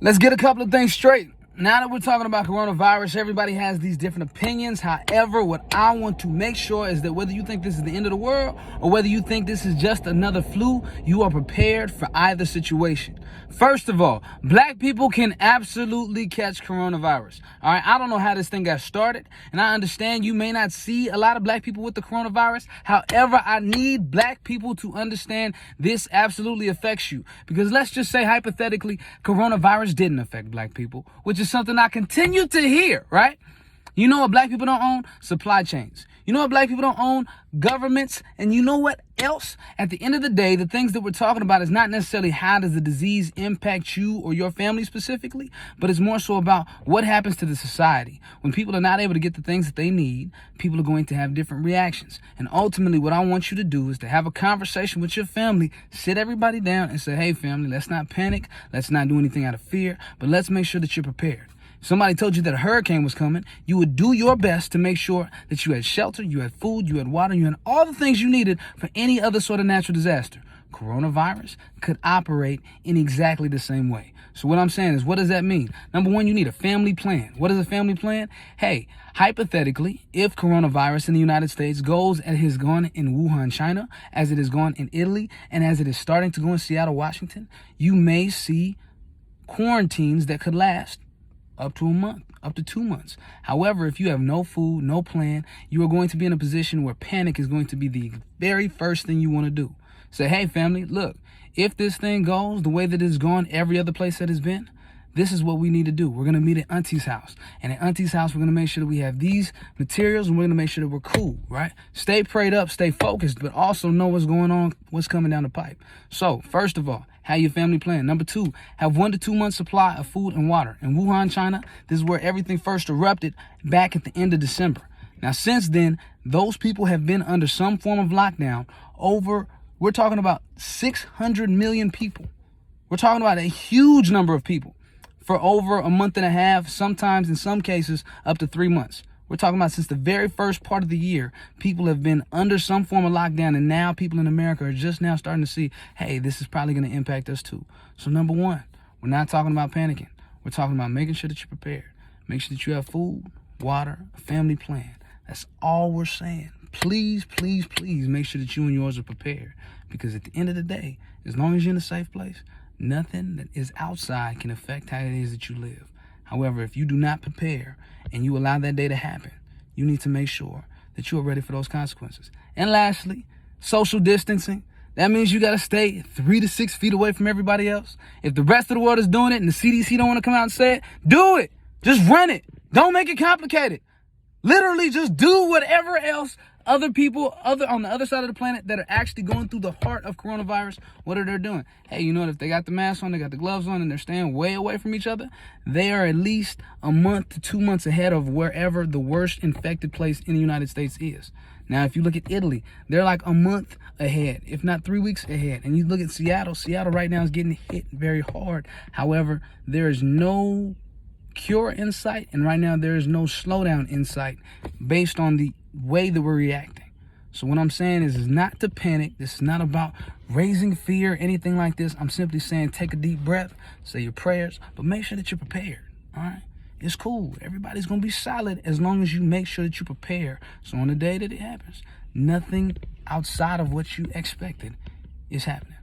Let's get a couple of things straight. Now that we're talking about coronavirus, everybody has these different opinions. However, what I want to make sure is that whether you think this is the end of the world or whether you think this is just another flu, you are prepared for either situation. First of all, black people can absolutely catch coronavirus. All right, I don't know how this thing got started, and I understand you may not see a lot of black people with the coronavirus. However, I need black people to understand this absolutely affects you. Because let's just say hypothetically, coronavirus didn't affect black people, which is something I continue to hear, right? You know what black people don't own? Supply chains. You know what black people don't own? Governments. And you know what else? At the end of the day, the things that we're talking about is not necessarily how does the disease impact you or your family specifically, but it's more so about what happens to the society. When people are not able to get the things that they need, people are going to have different reactions. And ultimately, what I want you to do is to have a conversation with your family, sit everybody down and say, hey, family, let's not panic. Let's not do anything out of fear, but let's make sure that you're prepared. Somebody told you that a hurricane was coming, you would do your best to make sure that you had shelter, you had food, you had water, you had all the things you needed for any other sort of natural disaster. Coronavirus could operate in exactly the same way. So what I'm saying is, what does that mean? Number one, you need a family plan. What is a family plan? Hey, hypothetically, if coronavirus in the United States goes as it has gone in Wuhan, China, as it has gone in Italy, and as it is starting to go in Seattle, Washington, you may see quarantines that could last up to a month, up to 2 months. However, if you have no food, no plan, you are going to be in a position where panic is going to be the very first thing you want to do. Say, hey, family, look, if this thing goes the way that it's gone every other place that it's been, this is what we need to do. We're going to meet at Auntie's house. And at Auntie's house, we're going to make sure that we have these materials and we're going to make sure that we're cool, right? Stay prayed up, stay focused, but also know what's going on, what's coming down the pipe. So, first of all, have your family plan. Number two, have 1 to 2 months supply of food and water. In Wuhan, China, this is where everything first erupted back at the end of December. Now, since then, those people have been under some form of lockdown we're talking about 600 million people. We're talking about a huge number of people for over a month and a half, sometimes in some cases up to 3 months. We're talking about since the very first part of the year, people have been under some form of lockdown, and now people in America are just now starting to see, hey, this is probably going to impact us too. So number one, we're not talking about panicking. We're talking about making sure that you're prepared. Make sure that you have food, water, a family plan. That's all we're saying. Please, please, please make sure that you and yours are prepared. Because at the end of the day, as long as you're in a safe place, nothing that is outside can affect how it is that you live. However, if you do not prepare and you allow that day to happen, you need to make sure that you are ready for those consequences. And lastly, social distancing. That means you got to stay 3 to 6 feet away from everybody else. If the rest of the world is doing it and the CDC don't want to come out and say it, do it. Just run it. Don't make it complicated. Literally just do whatever else other people on the other side of the planet that are actually going through the heart of coronavirus, what are they doing? Hey, you know what? If they got the mask on, they got the gloves on, and they're staying way away from each other, they are at least a month to 2 months ahead of wherever the worst infected place in the United States is. Now, if you look at Italy, they're like a month ahead, if not 3 weeks ahead. And you look at Seattle right now is getting hit very hard. However, there is no cure in sight, and right now there is no slowdown in sight based on the way that we're reacting. So what I'm saying is not to panic. This is not about raising fear, anything like this. I'm simply saying take a deep breath, say your prayers, but make sure that you're prepared. All right? It's cool. Everybody's going to be solid as long as you make sure that you prepare. So on the day that it happens, nothing outside of what you expected is happening.